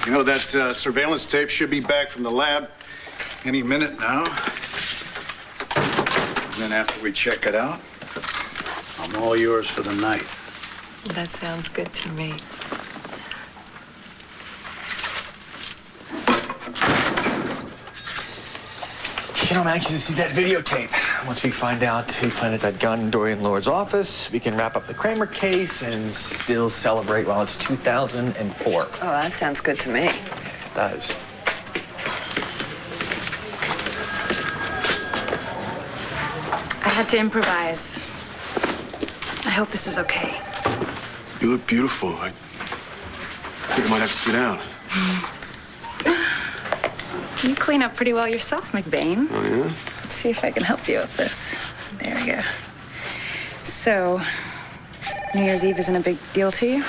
You know, that surveillance tape should be back from the lab any minute now. And then after we check it out, I'm all yours for the night. That sounds good to me. You know, I'm anxious to see that videotape. Once we find out who planted that gun in Dorian Lord's office, we can wrap up the Kramer case and still celebrate while it's 2004. Oh, that sounds good to me. It does. I had to improvise. I hope this is okay. You look beautiful. I think I might have to sit down. You clean up pretty well yourself, McBain. Oh, yeah? Let's see if I can help you with this. There we go. So, New Year's Eve isn't a big deal to you?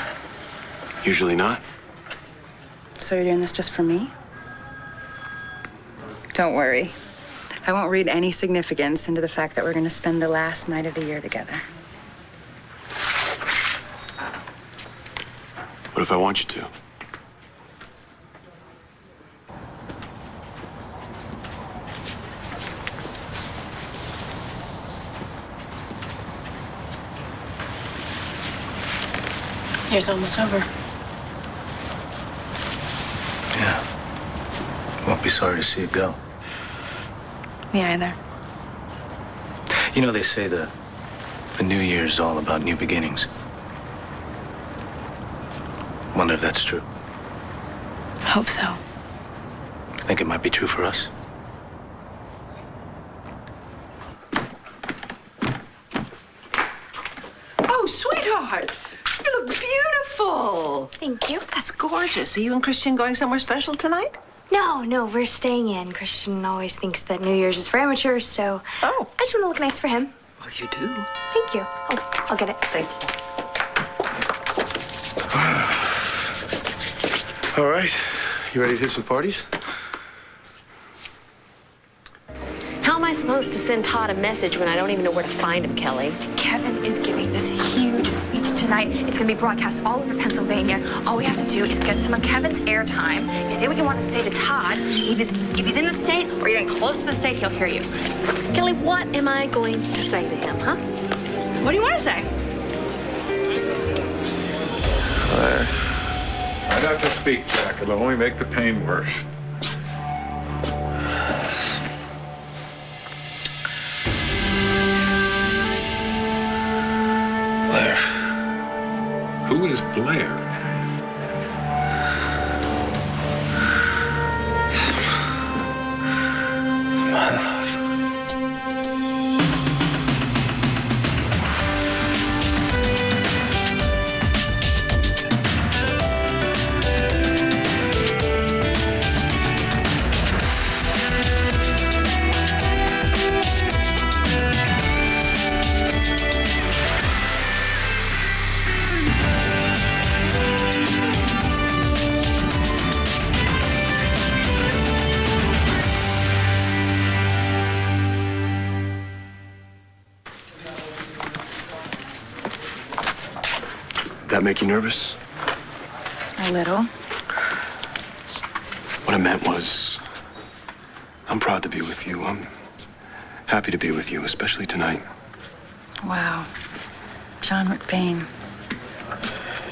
Usually not. So you're doing this just for me? Don't worry. I won't read any significance into the fact that we're going to spend the last night of the year together. What if I want you to? Year's almost over. Yeah. Won't be sorry to see it go. Me either. You know, they say the new year is all about new beginnings. Wonder if that's true. I hope so. I think it might be true for us. Oh, sweetheart, you look beautiful. Thank you. That's gorgeous. Are you and Christian going somewhere special tonight? No, we're staying in. Christian always thinks that New Year's is for amateurs, so Oh. I just want to look nice for him. Well, you do. Thank you. I'll get it. Thank you. All right. You ready to hit some parties? How am I supposed to send Todd a message when I don't even know where to find him, Kelly? Kevin is giving this huge speech tonight. It's going to be broadcast all over Pennsylvania. All we have to do is get some of Kevin's airtime. You say what you want to say to Todd. If he's in the state or you're getting close to the state, he'll hear you. Kelly, what am I going to say to him, huh? What do you want to say? Try not to speak, Jack. It'll only make the pain worse. Blair. Who is Blair? That make you nervous? A little. What I meant was, I'm proud to be with you. I'm happy to be with you, especially tonight. Wow. John McBain.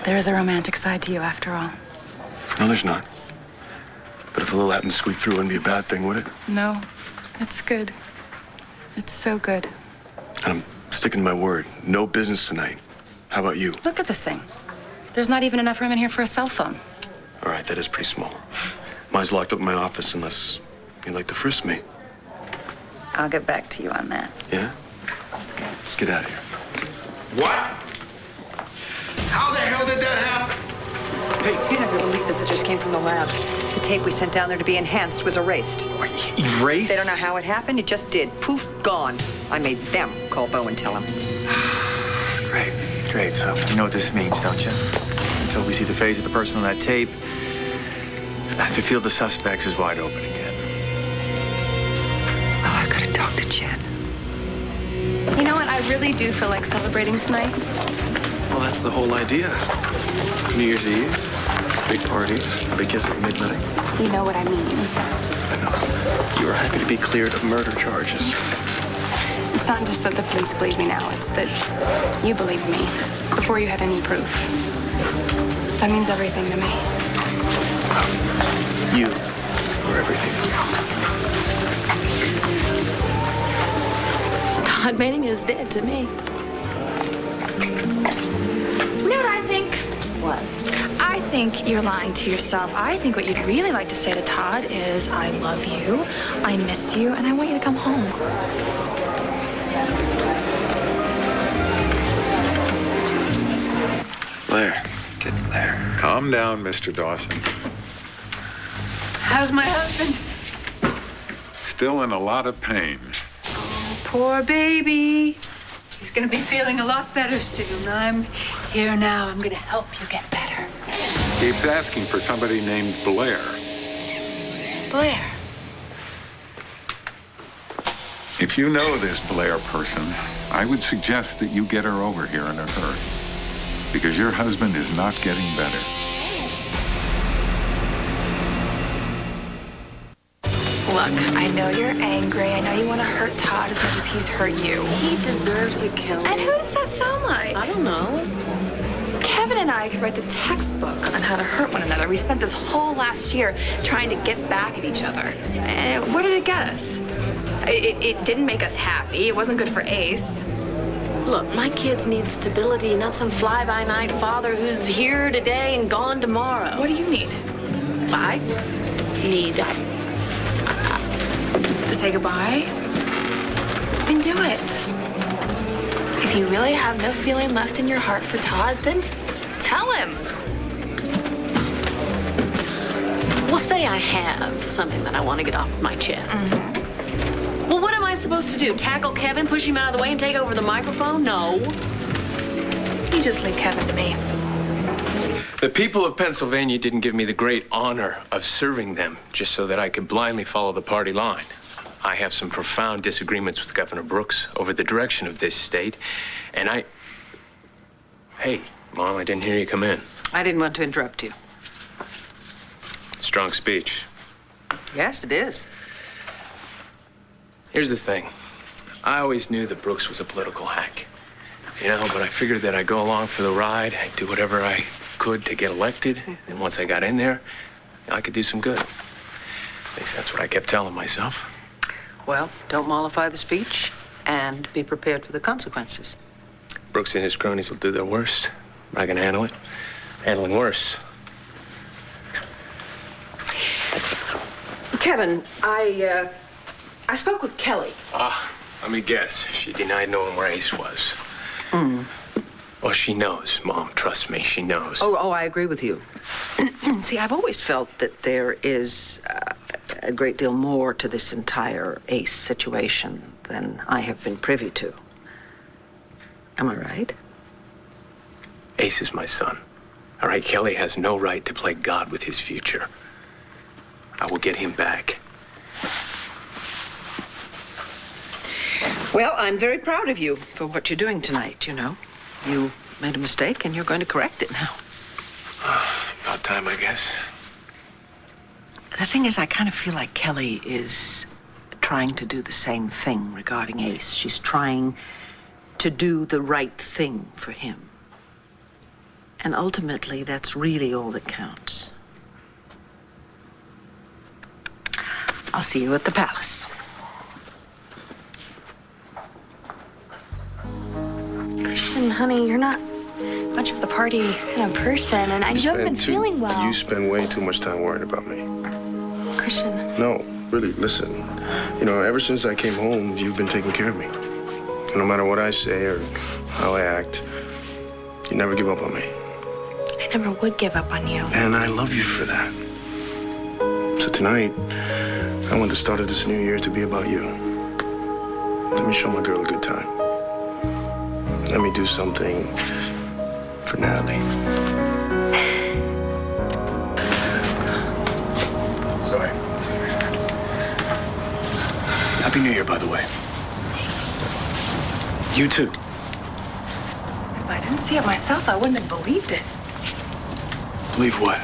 There is a romantic side to you after all. No, there's not. But if a little happened to squeak through, it wouldn't be a bad thing, would it? No, it's good. It's so good. And I'm sticking to my word. No business tonight. How about you? Look at this thing. There's not even enough room in here for a cell phone. All right, that is pretty small. Mine's locked up in my office unless you'd like to frisk me. I'll get back to you on that. Yeah? Let's get out of here. What? How the hell did that happen? You're not going to believe this. It just came from the lab. The tape we sent down there to be enhanced was erased. Erased? They don't know how it happened. It just did. Poof, gone. I made them call Bo and tell him. Great. So you know what this means, don't you? Until we see the face of the person on that tape, the field of suspects is wide open again. Oh, I gotta talk to Jen. You know what? I really do feel like celebrating tonight. Well, that's the whole idea. New Year's Eve. Big parties, big kiss at midnight. You know what I mean. I know. You were happy to be cleared of murder charges. It's not just that the police believe me now, it's that you believed me before you had any proof. That means everything to me. You were everything. Todd Manning is dead to me. You know what I think? What? I think you're lying to yourself. I think what you'd really like to say to Todd is, I love you, I miss you, and I want you to come home. Blair. Get Blair. Calm down, Mr. Dawson. How's my husband? Still in a lot of pain. Poor baby. He's gonna be feeling a lot better soon. I'm here now. I'm gonna help you get better. Keeps asking for somebody named Blair. Blair. If you know this Blair person, I would suggest that you get her over here in a hurry. Because your husband is not getting better. Look, I know you're angry. I know you want to hurt Todd as much as he's hurt you. He deserves it, Kelly. And who does that sound like? I don't know. Kevin and I could write the textbook on how to hurt one another. We spent this whole last year trying to get back at each other. And where did it get us? It didn't make us happy. It wasn't good for Ace. Look, my kids need stability, not some fly-by-night father who's here today and gone tomorrow. What do you need? I need To say goodbye? Then do it. If you really have no feeling left in your heart for Todd, then tell him. Well, say I have something that I want to get off my chest. Well, what am I supposed to do? Tackle Kevin, push him out of the way, and take over the microphone? No. You just leave Kevin to me. The people of Pennsylvania didn't give me the great honor of serving them just so that I could blindly follow the party line. I have some profound disagreements with Governor Brooks over the direction of this state, and Hey, Mom, I didn't hear you come in. I didn't want to interrupt you. Strong speech. Yes, it is. Here's the thing. I always knew that Brooks was a political hack. You know, but I figured that I'd go along for the ride. I'd do whatever I could to get elected. And once I got in there, I could do some good. At least that's what I kept telling myself. Well, don't mollify the speech and be prepared for the consequences. Brooks and his cronies will do their worst. I can handle it. Handling worse. Kevin, I spoke with Kelly. Let me guess. She denied knowing where Ace was. Well, she knows, Mom. Trust me, she knows. Oh, I agree with you. See, I've always felt that there is a great deal more to this entire Ace situation than I have been privy to. Am I right? Ace is my son. All right, Kelly has no right to play God with his future. I will get him back. Well, I'm very proud of you for what you're doing tonight, you know. You made a mistake and you're going to correct it now. About time, I guess. The thing is, I kind of feel like Kelly is trying to do the same thing regarding Ace. She's trying to do the right thing for him. And ultimately, that's really all that counts. I'll see you at the palace. Christian, honey, you're not much of the party kind of person, and you haven't been feeling well. You spend way too much time worrying about me. Christian. No, really, listen. You know, ever since I came home, you've been taking care of me. And no matter what I say or how I act, you never give up on me. I never would give up on you. And I love you for that. So tonight, I want the start of this new year to be about you. Let me show my girl a good time. Let me do something for Natalie. Sorry. Happy New Year, by the way. You too. If I didn't see it myself, I wouldn't have believed it. Believe what?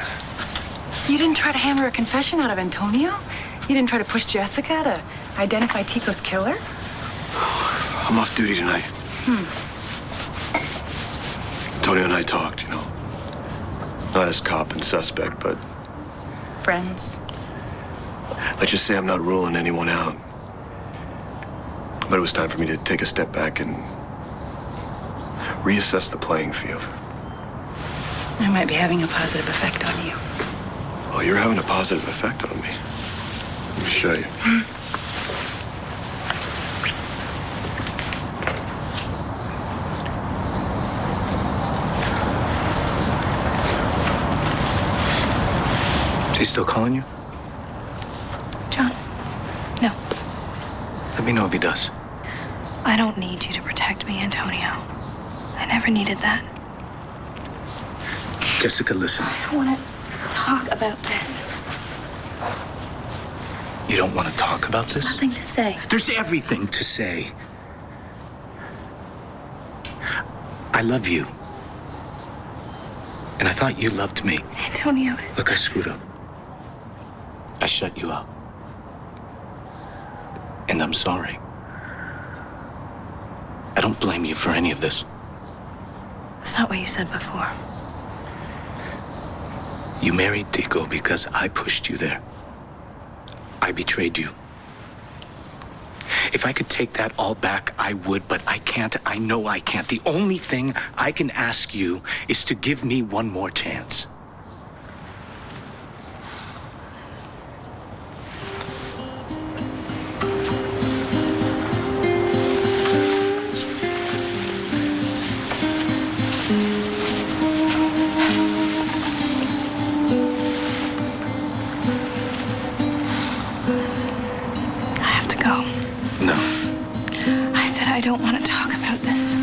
You didn't try to hammer a confession out of Antonio? You didn't try to push Jessica to identify Tico's killer? I'm off duty tonight. Antonio and I talked, you know. Not as cop and suspect, but Friends. let's just say I'm not ruling anyone out. But it was time for me to take a step back and reassess the playing field. I might be having a positive effect on you. Oh, you're having a positive effect on me. Let me show you. Is he still calling you? John, no. Let me know if he does. I don't need you to protect me, Antonio. I never needed that. Jessica, listen. I don't want to talk about this. You don't want to talk about this? Nothing to say. There's everything to say. I love you. And I thought you loved me. Antonio. Look, I screwed up. I shut you out. And I'm sorry. I don't blame you for any of this. That's not what you said before. You married Tico because I pushed you there. I betrayed you. If I could take that all back, I would, but I can't. I know I can't. The only thing I can ask you is to give me one more chance. I don't want to talk about this.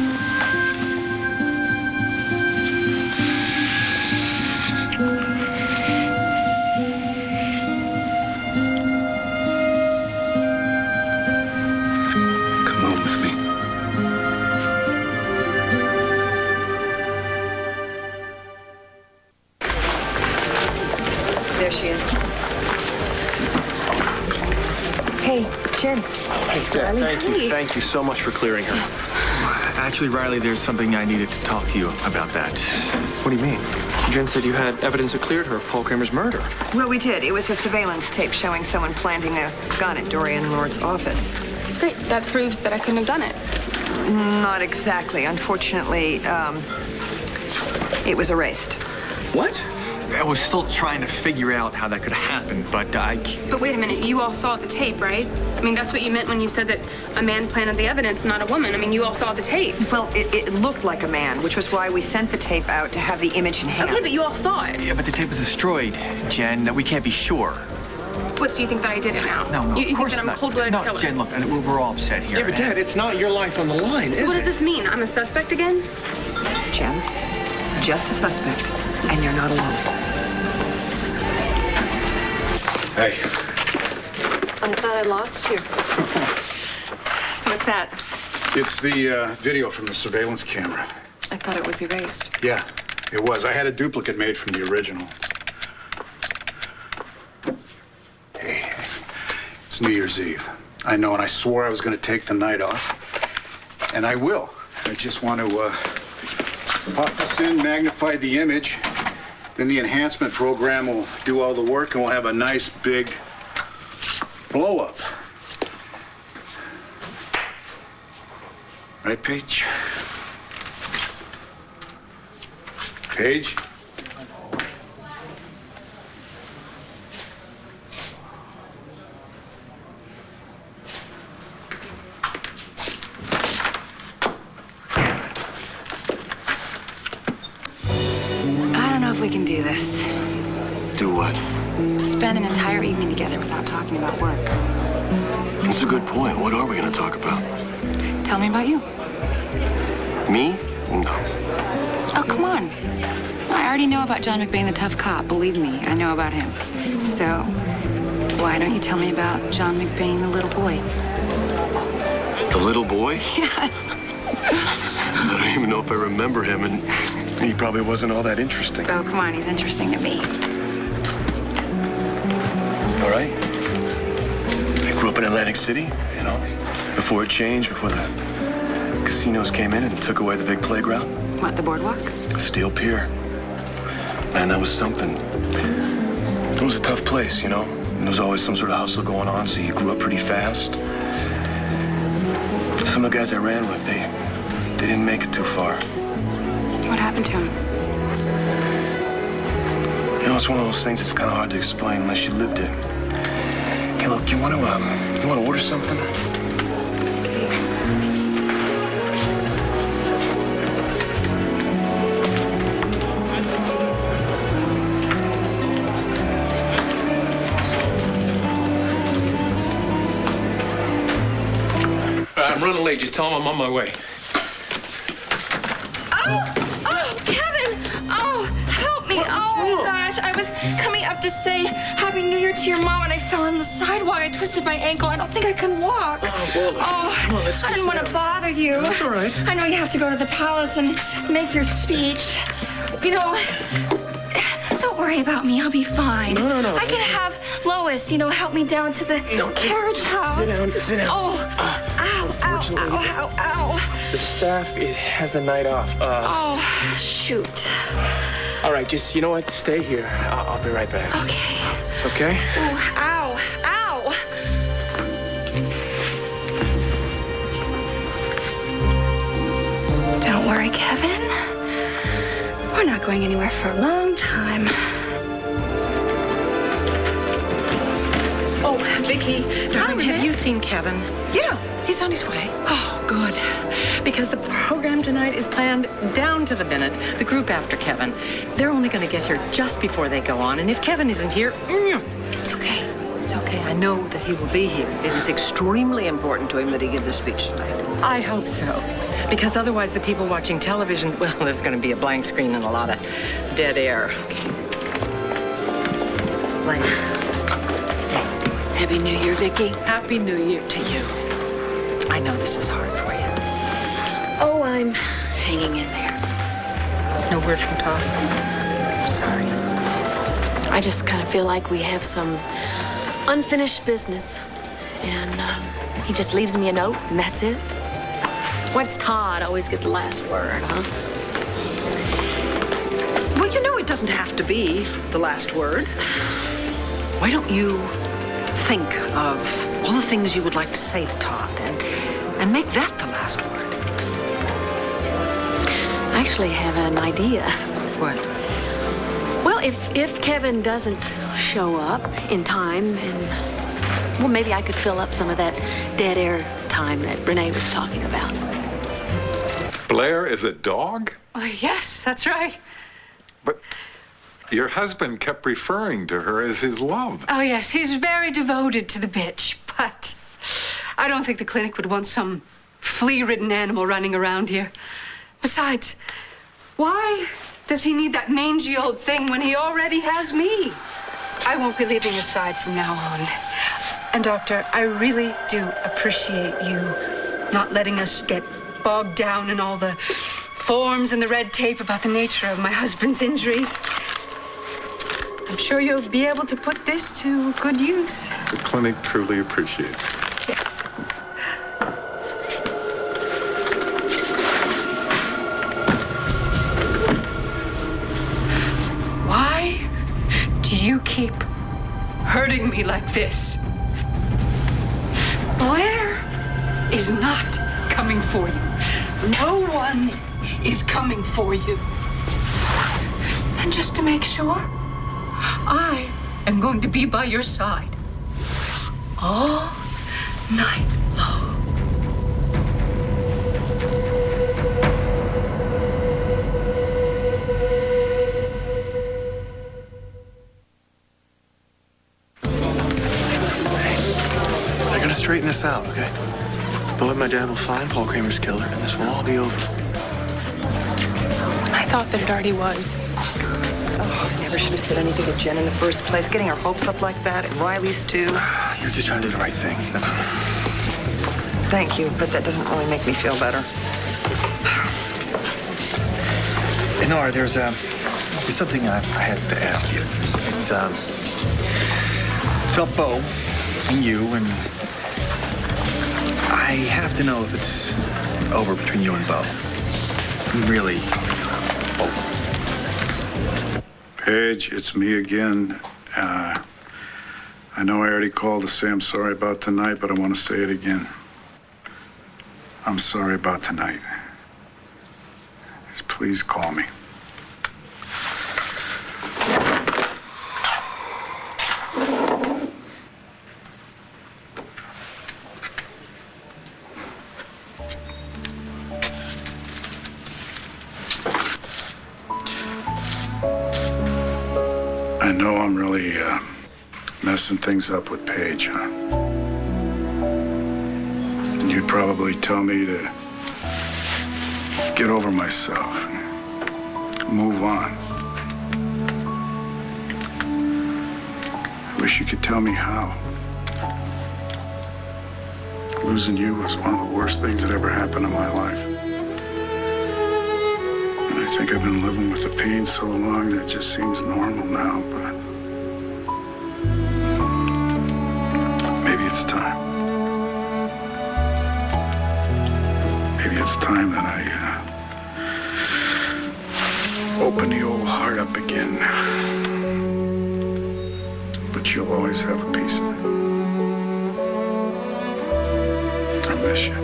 Come on with me. There she is. Hey, Jen. Thank you so much for clearing her. Yes. Actually, Riley, there's something I needed to talk to you about that. What do you mean? Jen said you had evidence that cleared her of Paul Kramer's murder. Well, we did. It was a surveillance tape showing someone planting a gun at Dorian Lord's office. Great. That proves that I couldn't have done it. Not exactly. Unfortunately, it was erased. What? I was still trying to figure out how that could happen, but But wait a minute. You all saw the tape, right? I mean, that's what you meant when you said that a man planted the evidence, not a woman. I mean, you all saw the tape. Well, it looked like a man, which was why we sent the tape out to have the image enhanced. Okay, but you all saw it. Yeah, but the tape was destroyed, Jen. We can't be sure. What, so you think that I did it now? No, You of course think that I'm not. a cold-blooded No, killer? Jen, look, we're all upset here. Yeah, but Dad, it's not your life on the line, So what does this mean? I'm a suspect again? Jen, just a suspect, and you're not alone. Hey. I thought I lost you. So what's that? It's the video from the surveillance camera. I thought it was erased. Yeah, it was. I had a duplicate made from the original. Hey, it's New Year's Eve. I know, and I swore I was going to take the night off. And I will. I just want to pop this in, magnify the image. Then the enhancement program will do all the work, and we'll have a nice big blow-up. Right, Paige? Paige? I don't know if we can do this. Do what? Spend an entire evening together without talking about work. That's a good point. What are we going to talk about? Tell me about you. Me? No. Oh, come on. I already know about John McBain, the tough cop. Believe me, I know about him. So, why don't you tell me about John McBain, the little boy? The little boy? Yeah. I don't even know if I remember him, and he probably wasn't all that interesting. Oh, come on, he's interesting to me. all right. I grew up in Atlantic City, you know, before it changed, before the casinos came in and took away the big playground. What, the boardwalk? Steel Pier. Man, that was something. It was a tough place, you know. And there was always some sort of hustle going on, so you grew up pretty fast. Some of the guys I ran with, they didn't make it too far. What happened to him? You know, it's one of those things that's kind of hard to explain unless you lived it. Hey, look, you want to order something? I'm running late. Just tell him I'm on my way. Oh, Kevin! Oh, help me! Oh gosh, I was coming up to say Happy New Year to your mom, and I fell on the sidewalk. I twisted my ankle. I don't think I can walk. Oh, well, come on, let's go I didn't want to bother you. That's all right. I know you have to go to the palace and make your speech. You know, don't worry about me. I'll be fine. No. I can have Lois, you know, help me down to the carriage house. Sit down. Oh, ow. The staff has the night off. Oh, shoot. All right, just, you know what? Stay here. I'll be right back. Okay. Okay? Oh, ow. Don't worry, Kevin. We're not going anywhere for a long time. Oh, Vicky, darling, Renee. have you seen Kevin? Yeah, he's on his way. Oh, good. Because the program tonight is planned down to the minute. The group after Kevin. They're only going to get here just before they go on. And if Kevin isn't here, It's okay. It's okay. I know that he will be here. It is extremely important to him that he give the speech tonight. I hope so. Because otherwise the people watching television, well, there's going to be a blank screen and a lot of dead air. Okay. Happy New Year, Vicky. Happy New Year to you. I know this is hard for you. Oh, I'm hanging in there. No word from Tom? Sorry. I just kind of feel like we have some unfinished business. And he just leaves me a note, and that's it. What's Todd always get the last word, huh? Well, you know it doesn't have to be the last word. Why don't you think of all the things you would like to say to Todd and make that the last word? I actually have an idea. What? Well, if Kevin doesn't show up in time, and well, maybe I could fill up some of that dead air time that Renee was talking about. Blair is a dog? Oh, yes, that's right. But your husband kept referring to her as his love. Oh, yes, he's very devoted to the bitch, but I don't think the clinic would want some flea-ridden animal running around here. Besides, why does he need that mangy old thing when he already has me? I won't be leaving his side from now on. And, Doctor, I really do appreciate you not letting us get bogged down in all the forms and the red tape about the nature of my husband's injuries. I'm sure you'll be able to put this to good use. The clinic truly appreciates it. Yes. Why do you keep hurting me like this? Blair is not coming for you. No one is coming for you. And just to make sure, I am going to be by your side all night long. They're gonna straighten this out, okay? But my dad will find Paul Kramer's killer, and this will all be over. I thought that it already was. Oh, I never should have said anything to Jen in the first place. Getting her hopes up like that, and Riley's too. You're just trying to do the right thing. That's all. Thank you, but that doesn't really make me feel better. Nora, there's something I had to ask you. It's Tell Bo and you, and I have to know if it's over between you and Bo. Really over. Paige, it's me again. I know I already called to say I'm sorry about tonight, but I want to say it again. I'm sorry about tonight. Just please call me. I know I'm really messing things up with Paige, huh? And you'd probably tell me to get over myself, move on. I wish you could tell me how. Losing you was one of the worst things that ever happened in my life. And I think I've been living with the pain so long that it just seems normal now, but maybe it's time. Maybe it's time that I open the old heart up again. But you'll always have a piece of it. I miss you.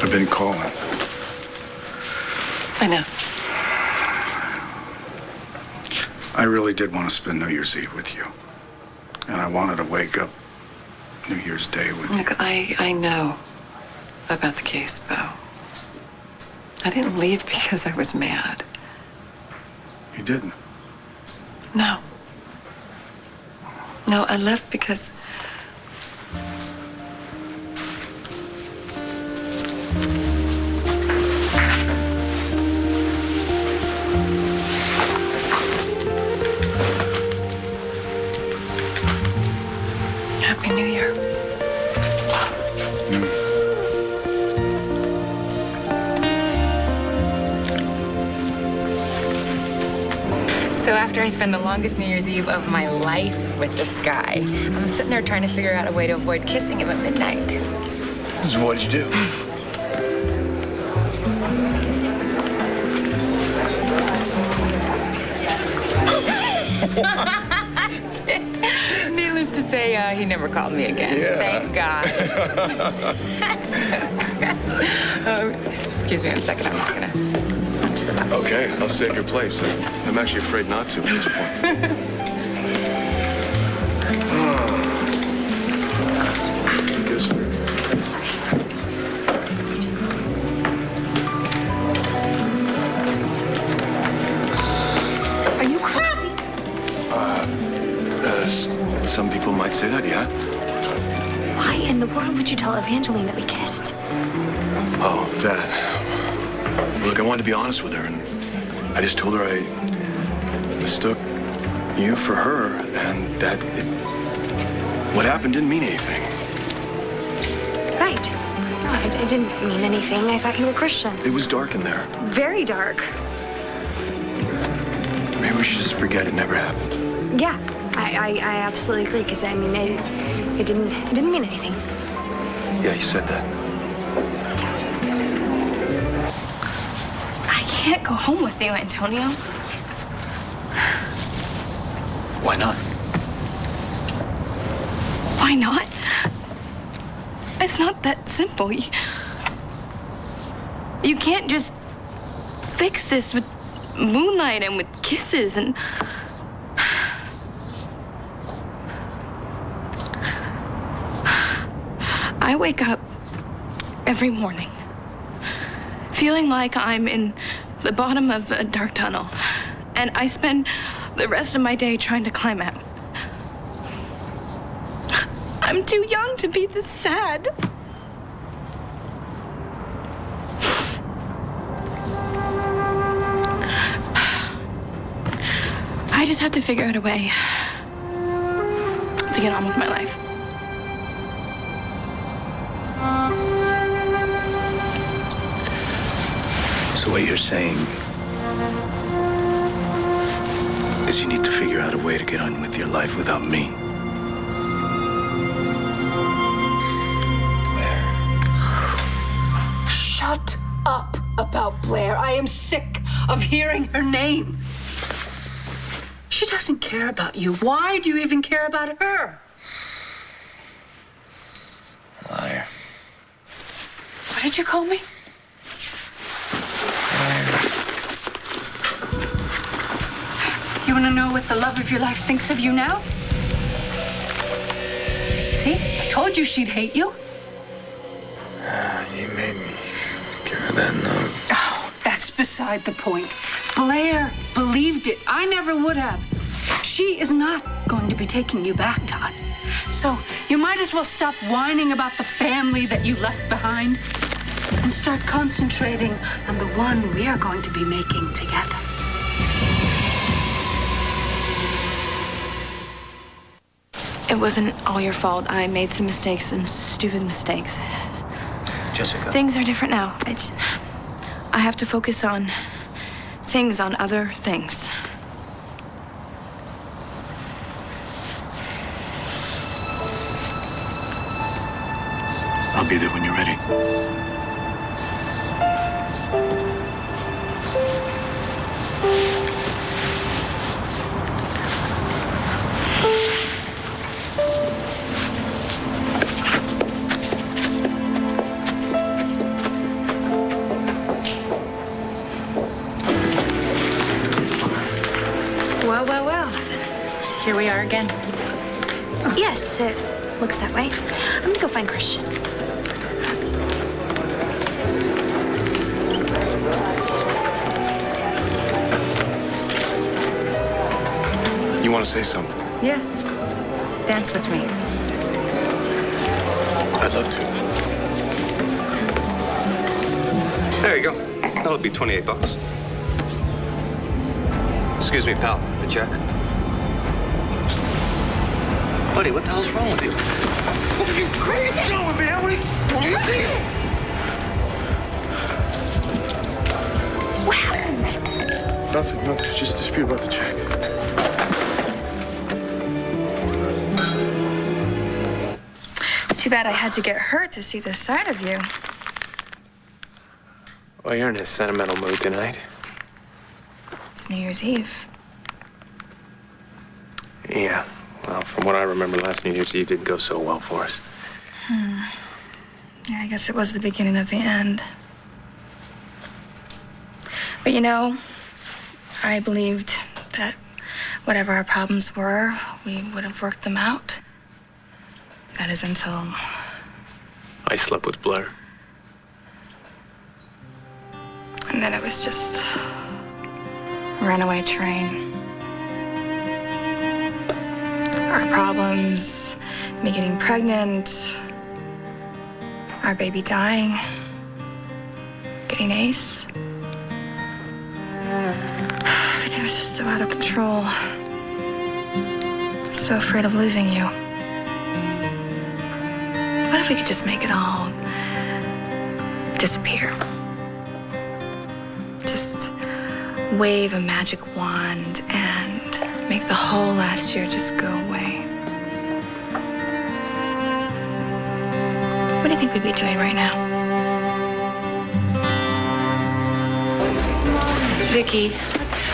I've been calling. I know. I really did want to spend New Year's Eve with you. And I wanted to wake up New Year's Day with you. Look, I know about the case, Bo. I didn't leave because I was mad. You didn't? No. No, I left because Happy New Year. So after I spend the longest New Year's Eve of my life with this guy, I'm sitting there trying to figure out a way to avoid kissing him at midnight. So what did you do? Needless to say, he never called me again. Yeah. Thank God. Excuse me one second. I'm just gonna. Okay, I'll save your place. I'm actually afraid not to at this point. Are you crazy? Some people might say that, yeah. Why in the world would you tell Evangeline that we kissed? Oh, that. Look, I wanted to be honest with her, and I just told her I mistook you for her, and that what happened didn't mean anything. Right. No, I didn't mean anything. I thought you were Christian. It was dark in there. Very dark. Maybe we should just forget it never happened. Yeah, I absolutely agree. Because I mean, it didn't mean anything. Yeah, you said that. I can't go home with you, Antonio. Why not? Why not? It's not that simple. You can't just fix this with moonlight and with kisses and... I wake up every morning feeling like I'm in the bottom of a dark tunnel, and I spend the rest of my day trying to climb out. I'm too young to be this sad. I just have to figure out a way to get on with my life. So what you're saying is you need to figure out a way to get on with your life without me. Shut up about Blair. I am sick of hearing her name. She doesn't care about you. Why do you even care about her? Liar. What did you call me? You want to know what the love of your life thinks of you now? See? I told you she'd hate you. You made me give her that note. Oh, that's beside the point. Blair believed it. I never would have. She is not going to be taking you back, Todd. So you might as well stop whining about the family that you left behind and start concentrating on the one we are going to be making together. It wasn't all your fault. I made some mistakes, some stupid mistakes. Jessica. Things are different now. I have to focus on things, on other things. I'll be there when you're ready. Well. Here we are again. Yes, it looks that way. I'm gonna go find Christian. You want to say something? Yes. Dance with me. I'd love to. There you go. That'll be $28. Excuse me, pal. The check? Buddy, what the hell's wrong with you? What are you doing, man? What are you doing? What happened? Nothing. Just a dispute about the check. It's too bad I had to get hurt to see this side of you. Well, you're in a sentimental mood tonight. It's New Year's Eve. Yeah. Well, from what I remember, last New Year's Eve didn't go so well for us. Yeah, I guess it was the beginning of the end. But you know, I believed that whatever our problems were, we would have worked them out. That is until... I slept with Blair. And then it was just a runaway train. Our problems, me getting pregnant, our baby dying, getting Ace. Everything was just so out of control. So afraid of losing you. What if we could just make it all disappear? Just wave a magic wand and make the whole last year just go away. What do you think we'd be doing right now? Vicky,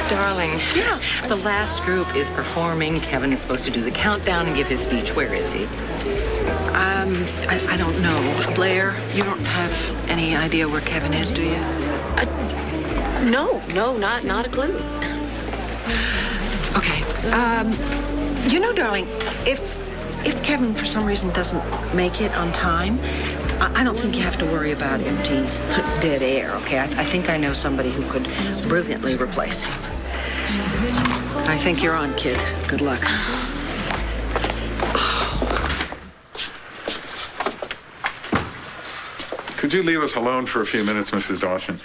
darling. Yeah. The last group is performing. Kevin is supposed to do the countdown and give his speech. Where is he? I don't know. Blair, you don't have any idea where Kevin is, do you? No, not a clue. Okay. Darling, if Kevin for some reason doesn't make it on time, I don't think you have to worry about empty, dead air, okay? I think I know somebody who could brilliantly replace him. I think you're on, kid. Good luck. Could you leave us alone for a few minutes, Mrs. Dawson?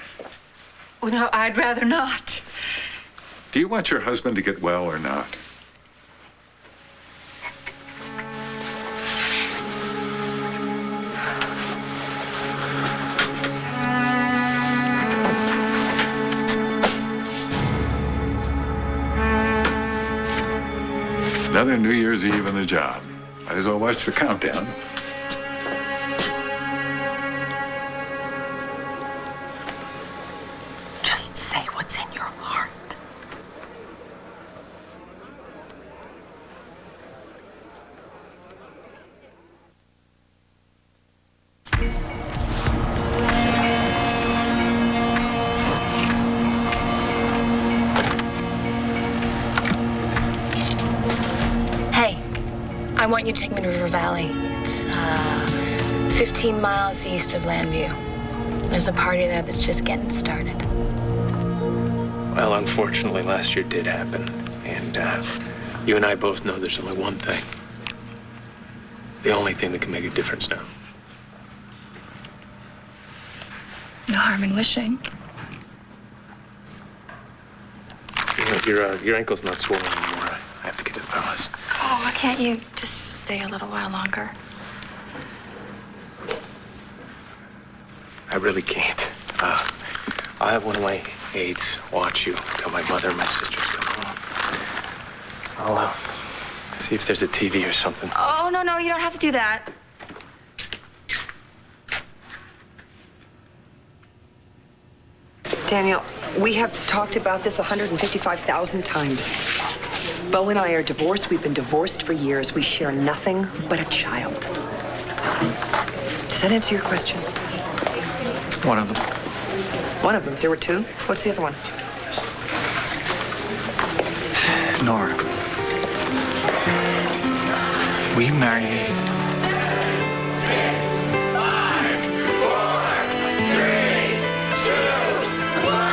Well, no, I'd rather not. Do you want your husband to get well or not? Another New Year's Eve on the job. Might as well watch the countdown. Just say what's in your heart. Hey, I want you to take me to River Valley. It's 15 miles east of Landview. There's a party there that's just getting started. Well, unfortunately, last year did happen. And you and I both know there's only one thing. The only thing that can make a difference now. No harm in wishing. You know, your ankle's not swollen anymore. I have to get to the palace. Oh, why can't you just stay a little while longer? I really can't. I'll have one of my aides watch you till my mother and my sisters come home. I'll see if there's a TV or something. Oh, no, you don't have to do that. Daniel, we have talked about this 155,000 times. Bo and I are divorced. We've been divorced for years. We share nothing but a child. Does that answer your question? One of them. One of them. There were two? What's the other one? Nora. Will you marry me? 6, 5, 4, 3, 2, 1.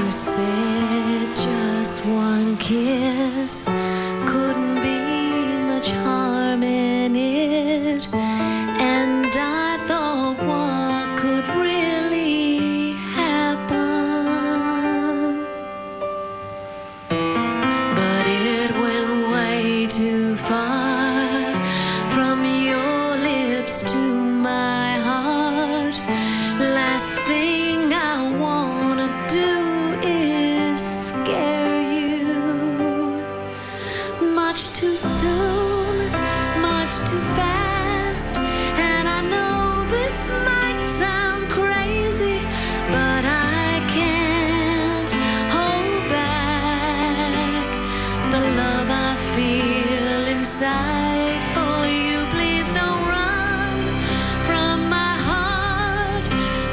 You said just one kiss couldn't be much harm in it, and I thought what could really happen, but it went way too far from your lips to my heart. Last thing I wanna do is scare you. Much too soon, much too fast, and I know this might sound crazy, but I can't hold back the love I feel inside for you. Please don't run from my heart.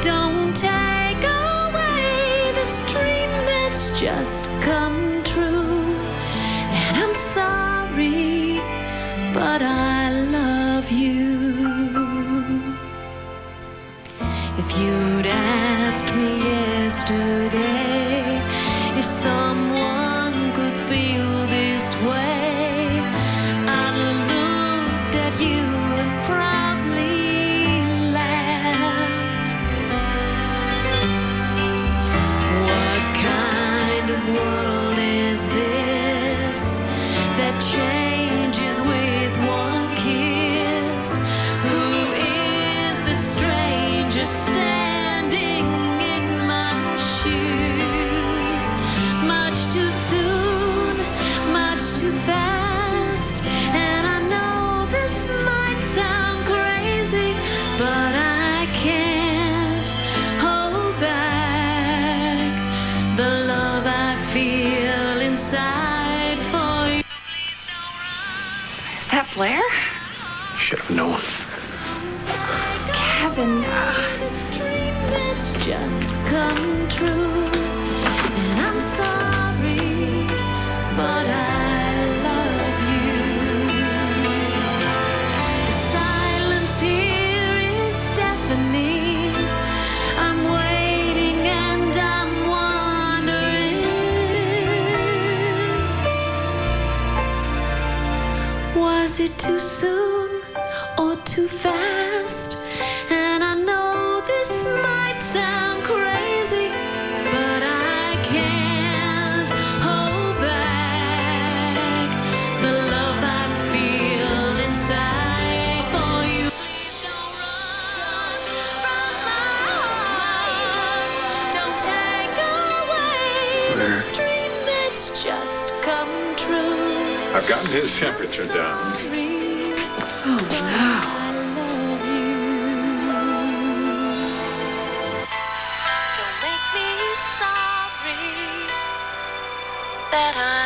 Don't take away this dream that's just come true. And I'm sorry, but I love you. If you'd asked me yesterday if someone could feel this way, I'd looked at you and probably laughed. What kind of world is this that changes with one kiss? Who is the stranger standing in my shoes? Much too soon, much too fast, and I know this might sound crazy, but I can't hold back the love I feel inside for you. Is that Blair? should have known. Kevin, this dream that's just come true. And I'm sorry, but I love you. The silence here is deafening. I'm waiting and I'm wondering, was it too soon or too fast? And I know this might sound crazy, but I can't hold back the love I feel inside for you. Please don't run from my heart. Don't take away this dream that's just come true. I've gotten his temperature down. Oh, no. Don't make me sorry that I